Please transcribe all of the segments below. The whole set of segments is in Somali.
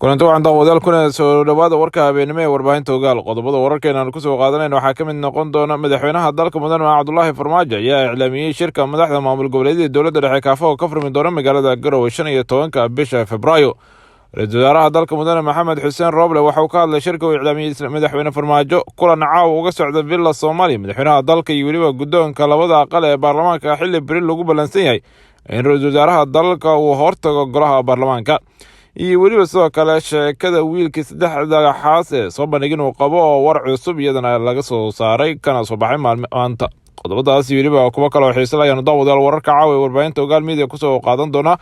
kulanti waxaan daawadayaal kuna soo dhawaada warka habeenimo ee warbaahinta ogaal qodobada wararkeena aan ku soo qaadanayna waxaa ka mid noqon doona madaxweynaha dalka mudane Cabdullaahi Farmaajo ayaa iclaamiyay shirka madaxda maamul goboleedyada dowladda dhexe kaafo ka furmi doona magaalada Garowe 15 bisha Febraayo. Ra'iisul wasaaraha dalka mudane Maxamed Xuseen Roble waxa uu ka hadlay shirka uu iclaamiyay madaxweyne Farmaajo kulan caaw uga socda Villa Soomaaliya madaxweynaha dalka iyo waliba guddoonka labada aqal ee baarlamaanka xilli bari lagu balansan yahay in ra'iisul wasaaraha dalka uu hortago golaha baarlamaanka iyo waliba sidoo kale sheekada wiilkii saddexda xaas ee soo bandhigin uu qabo oo war cusub iyadana laga soo saaray kana soo baxay maanta qodobadaas iyo waliba kuwa kale oo xiiso leh ayaan daawadayaal wararka caawa ee warbaahinta ogaal media ku soo qaadan doona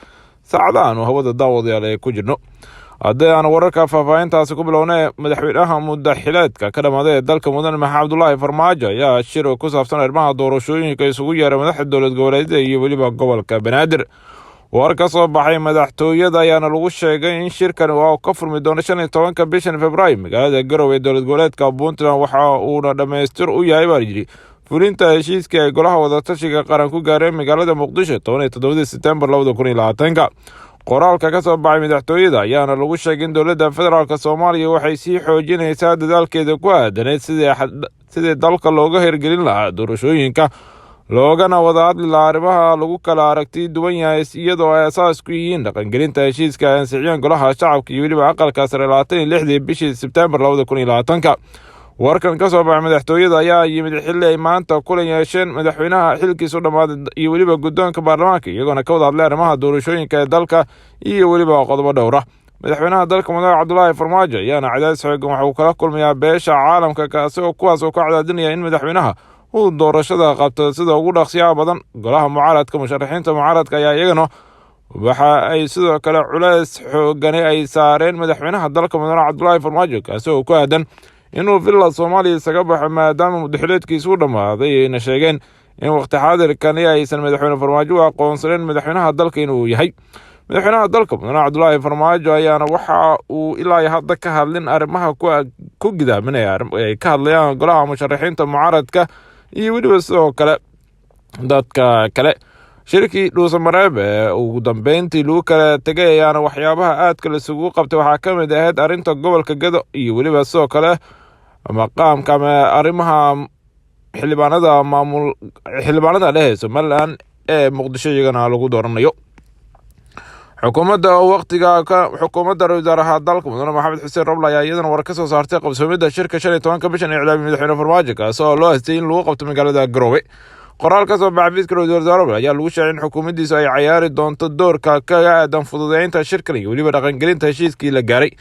saacadahan oo hawada daawadayaal ee ku jirno. haddii aan wararka faahfaahintaasi ku bilownay madaxweynaha muddaxileedka ka dhamaaday ee dalka mudane Maxamed Cabdullaahi Farmaajo ayaa shir ku saabsan arrimaha doorashooyinka isugu yeeray madaxda dowlad goboleedyada iyo waliba gobolka Banaadir. war ka soo baxay madaxtooyada ayaana lagu sheegay in shirkan uu ka furmi doono 15 bisha Febraayo magaalada Garowe ee dowlad goboleedka Puntland waxa uu dhameystir u yahay baa jiri fulinta heshiiska ay golaha wadatashiga qaran ku gaareen magaalada Muqdisho 17 September 2020. qoraalka ka soo baxay madaxtooyada ayaana lagu sheegay in dowladda federaalka Soomaaliya waxay sii xoojinaysaa dadaalkeeda ku aadan sidii dalka looga hirgelin lahaa doorashooyinka loogana wada hadli lahaa arrimaha lagu kala aragti duwan yahay iyadoo ay asaas ku yihiin dhaqangelinta heshiiska ay ansixiyeen golaha shacabka iyo weliba aqalka sare 26 bishii September 2020. warkan ka soo baxay madaxtooyada ayaa yimid xilli ay maanta kulan yeesheen madaxweynaha xilkiisu dhamaaday iyo weliba guddoonka baarlamaanka iyagoona ka wada hadlay arrimaha doorashooyinka ee dalka iyo weliba qodobo dhowr ah. madaxweynaha dalka mudane Cabdullaahi Farmaajo ayaana cadaadis xooggan waxa uu kala kulmayaa beesha caalamka kuwaas oo ka cadaadinaya in madaxweynaha uu doorashada qabto sida ugu dhaqsiyaha badan. golaha mucaaradka musharaxiinta mucaaradka ayaa iyagana waxa ay sidoo kale culays xooggan ay saareen madaxweynaha dalka mudane Cabdullaahi Farmaajo kaas oo ku aadan inuu Villa Soomaaliya isaga baxo maadaama muddaxileedkiisu dhamaaday ayna sheegeen in waqti xaadirkan aysan madaxweyne Farmaajo u aqoonsanin madaxweynaha dalka inuu yahay madaxweynaha dalka mudane Cabdullaahi Farmaajo ayaana waxa uu ilaa hadda ka hadlin arrimaha ku gidaaminaya ay ka hadlayaan golaha musharaxiinta mucaaradka iyo weliba sidoo kale dadka kale. shirkii dhuusamareeb ee ugu dambeyntii lagu kala tegay ayaana waxyaabaha aadka la isugu qabtay waxaa ka mid ahayd arrinta gobolka Gado iyo weliba sidoo kale maqaamka ama arrimaha xildhibaanada dhexe Somaliland ee Muqdisho iyagana lagu dooranayo. xukuumadda ra'iisul wasaaraha dalka mudane Maxamed Xuseen Roble ayaa iyadana war ka soo saartay qabsoomida shirka 15 bishan iclaamiyay madaxweyne Farmaajo kaas oo loo haystay in lagu qabto magaalada Garowe. qoraal ka soo baxay fiiska ra'iisul wasaare Roble ayaa lagu sheegay in xukuumaddiisu ay ciyaari doonto doorka kaga aadan fududeynta shirkan iyo weliba dhaqangelinta heshiiskii la gaaray.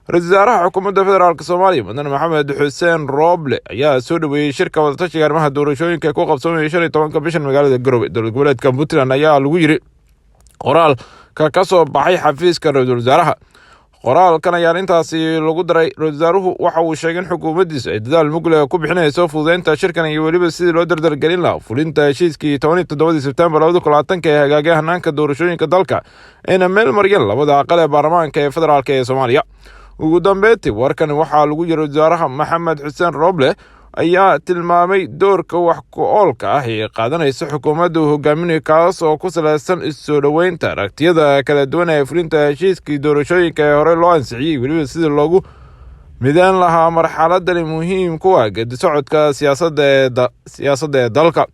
ra'iisul wasaaraha xukuumadda federaalka Soomaaliya mudane Maxamed Xuseen Roble ayaa soo dhaweeyay shirka wadatashiga arrimaha doorashooyinka ku qabsoomay 15 bishan magaalada Garowe dowlad goboleedka Puntland ayaa lagu yiri qoraal ka soo baxay xafiiska ra'iisul wasaaraha. qoraalkan ayaa intaasi lagu daray ra'iisul wasaaruhu waxa uu sheegay in xukuumaddiisu ay dadaal mug leh ku bixinayso fududeynta shirkan iyo weliba sidii loo dardargelin lahaa fulinta heshiiskii 17 September 2020 ee hagaagay hanaanka doorashooyinka dalka ayna meel mariyeen labada aqal ee baarlamaanka ee federaalka ee Soomaaliya. ugu dambeyntii warkan waxaa lagu yiri ra'iisul wasaaraha Maxamed Xuseen Roble ayaa tilmaamay doorka wax ku oolka ah ee qaadanaysa xukuumadda hogaaminaya kaas oo ku saleysan soo dhaweynta aragtiyada kala duwan ee fulinta heshiiskii doorashooyinka ee hore loo ansixiyay weliba sidii loogu midaan lahaa marxaladan muhiim ku ah geedi socodka siyaasadda ee dalka.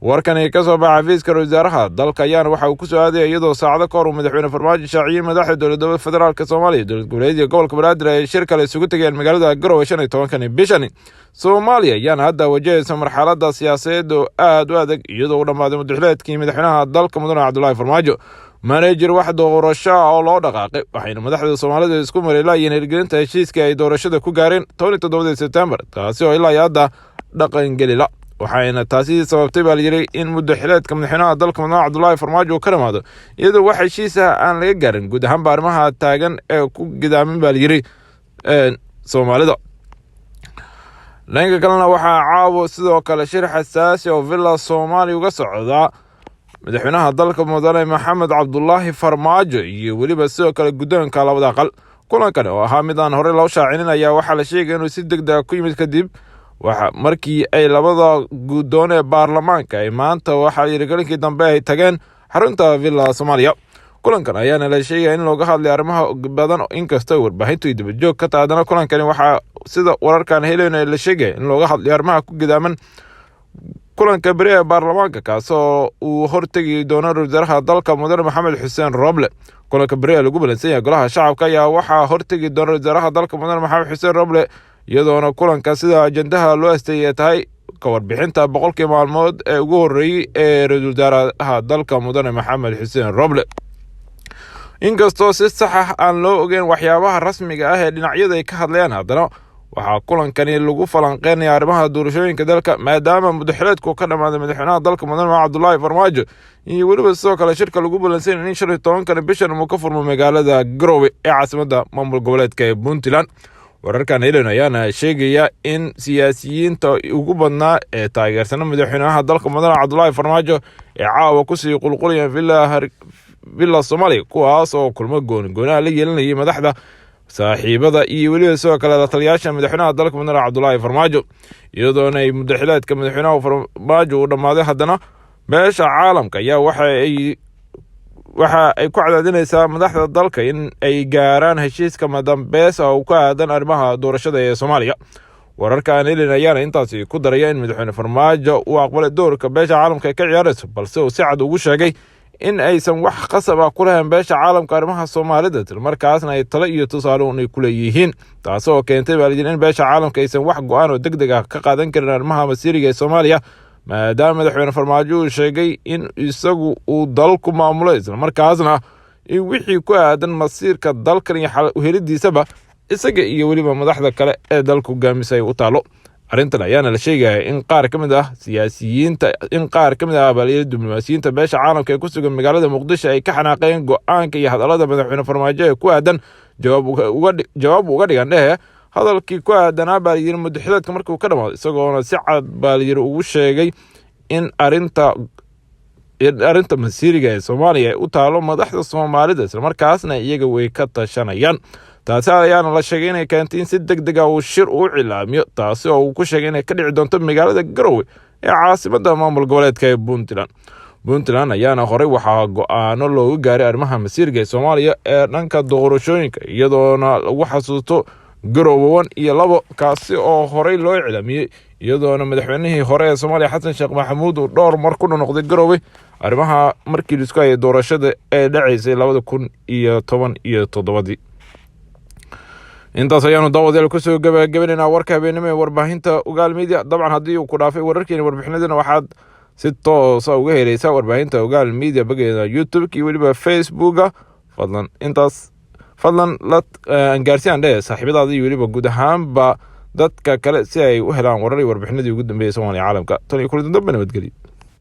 warkani ka soo baxay xafiiska ra'iisul wasaaraha dalka ayaana waxa uu ku soo aaday iyadoo saacado ka hor madaxweyne Farmaajo shaaciyay madaxda dowladda federaalka Soomaaliya dowlad goboleedyada gobolka Banaadir ay shir kale isugu tageen magaalada Garowe 15 bishan. Soomaaliya ayaana hadda wajahaysa marxaladda siyaasadeed oo aad u adag iyadoo u dhamaaday muddaxileedkii madaxweynaha dalka mudane Cabdullaahi Farmaajo. manager wax doorasho oo loo dhaqaaqay waxayna madaxda Soomaalida isku mareelayeen hirgelinta heshiiska ay doorashada ku gaareen 17 September taasi oo ilaa hadda dhaqangelila. waxayna taasi sababtay baa yiri in muddaxileedka madaxweynaha dalka mudane Cabdullaahi Farmaajo ka dhamaado iyadoo wax heshiis ah aan laga gaarin guud ahaan arrimaha taagan ee ku gidaamin baa yiri Soomaalida. dhanka kalena waxaa caawo sidoo kale shir xasaasi oo Villa Soomaaliya uga socda madaxweynaha dalka mudane Maxamed Cabdullaahi Farmaajo iyo weliba sidoo kale guddoonka labada aqal. kulankan oo ahaa mid aan hore loo shaacinin ayaa waxaa la sheegay inuu si degdeg ku yimid kadib markii ay labada guddoon ee baarlamaanka ay maanta waxa hirgelinkii dambe ay tageen xarunta Villa Soomaaliya. kulankan ayaana la sheegaya in looga hadlay arrimaha badan inkastoo warbaahintu dabajoog ka taadana kulankani waxaa sida wararkan helayna la sheegaya in looga hadlay arrimaha ku gidaaman kulanka beri ee baarlamaanka kaasoo uu hortegi doono wasaaraha dalka mudane maxamed xuseen roble. kulanka beri ee lagu balansan yahay golaha shacabka ayaa waxaa hortegi doona wasaaraha dalka mudane maxamed xuseen roble, iyadoona kulanka sida ajendaha loo asteeyay tahay ka warbixinta 100 maalmood ee ugu horeeyay ee ra'iisul wasaaraha dalka mudane maxamed xuseen roble. inkastoo si sax ah aan loo ogeyn waxyaabaha rasmiga ah ee dhinacyada ay ka hadlayaan, haddana waxaa kulankani lagu falanqeynaya arrimaha doorashooyinka dalka maadaama muddaxileedku ka dhamaaday madaxweynaha dalka mudane cabdullaahi farmaajo, iyo weliba sidoo kale shirka lagu balansan in 15 bishan uu ka furmo magaalada Garowe ee caasimadda maamul goboleedka ee Puntland. wararkan helayna ayaana sheegaya in siyaasiyiinta ugu badnaa ee taageersan madaxweynaha dalka mudane cabdullaahi farmaajo ee caawa ku sii qulqulayaan villa Soomaaliya, kuwaas oo kulmo gooni-gooni la yeelanayay madaxda saaxiibada iyo weliba sidoo kale la taliyaasha madaxweynaha dalka mudane cabdullaahi farmaajo. iyadoona ay muddaxileedka madaxweynaha farmaajo uu dhammaaday, haddana beesha caalamka ayaa waxa ay ku cadaadinaysaa madaxda dalka in ay gaaraan heshiiska madambeys oo ka aadan arrimaha doorashada ee Soomaaliya. wararka aan helin ayaana intaasi ku daraya in madaxweyne farmaajo uu aqbalay doorka beesha caalamka ka ciyaarayso, balse uu si cad ugu sheegay in aysan wax qasab ah ku lahayn beesha caalamka arrimaha Soomaalida, markaasna ay talo iyo tusaale u ku leeyihiin, taasoo keentay in beesha caalamka aysan wax go'aan oo degdeg ah ka qaadan karin arrimaha masiiriga ee Soomaaliya, maadaama madaxweyne farmaajo uu sheegay in isagu uu dalku maamulo, isla markaasna wixii ku aadan masiirka dalkan iyo xal u helidiisaba isaga iyo weliba madaxda kale ee dalku hogaamisay u taalo. arrintan ayaana la sheegaya in qaar ka mid ah diblomaasiyiinta beesha caalamka ee ku sugan magaalada Muqdisho ay ka xanaaqeen go'aanka iyo hadallada madaxweyne farmaajo ee ku aadan jawaab uga dhigan hadalkii ku aadanaa baaliyir muddaxileedka markuu ka dhamaado, isagoona si cad baaliyir ugu sheegay in arrinta masiiriga ee Soomaaliya ay u taalo madaxda Soomaalida, isla markaasna iyaga way ka tashanayaan. taasi ayaana la sheegay inay keentay in si degdeg ah uu shir u cilaamiyo, taasi oo uu ku sheegay inay ka dhici doonto magaalada Garowe ee caasimadda maamul goboleedka ee Puntland ayaana horey waxaa go'aano looga gaaray arrimaha masiiriga ee Soomaaliya ee dhanka doorashooyinka, iyadoona lagu xasuusto Garowe 1 iyo 2 kaasi oo horey loo cilaamiyay, iyadoona madaxweynihii hore ee Soomaaliya Xasan Sheekh Maxamuud uu dhowr mar ku noqday Garowe arrimaha markii la isku hayay doorashada ee dhacaysay 2017. intaas ayaanu daawadeel ku soo gabagabeynaa warka habeenimo ee warbaahinta Ogaal Media. dabcan haddii uu ku dhaafay wararkeena warbixinadana waxaad si toos ah uga helaysaa warbaahinta Ogaal Media bageeda YouTube iyo weliba Facebook. fadlan la gaarsiin saaxiibadaada iyo weliba guud ahaanba dadka kale si ay u helaan warar iyo warbixinadii ugu dambeeyay Soomaaliya caalamka. tan iyo kulanti dambe nabadgelyo.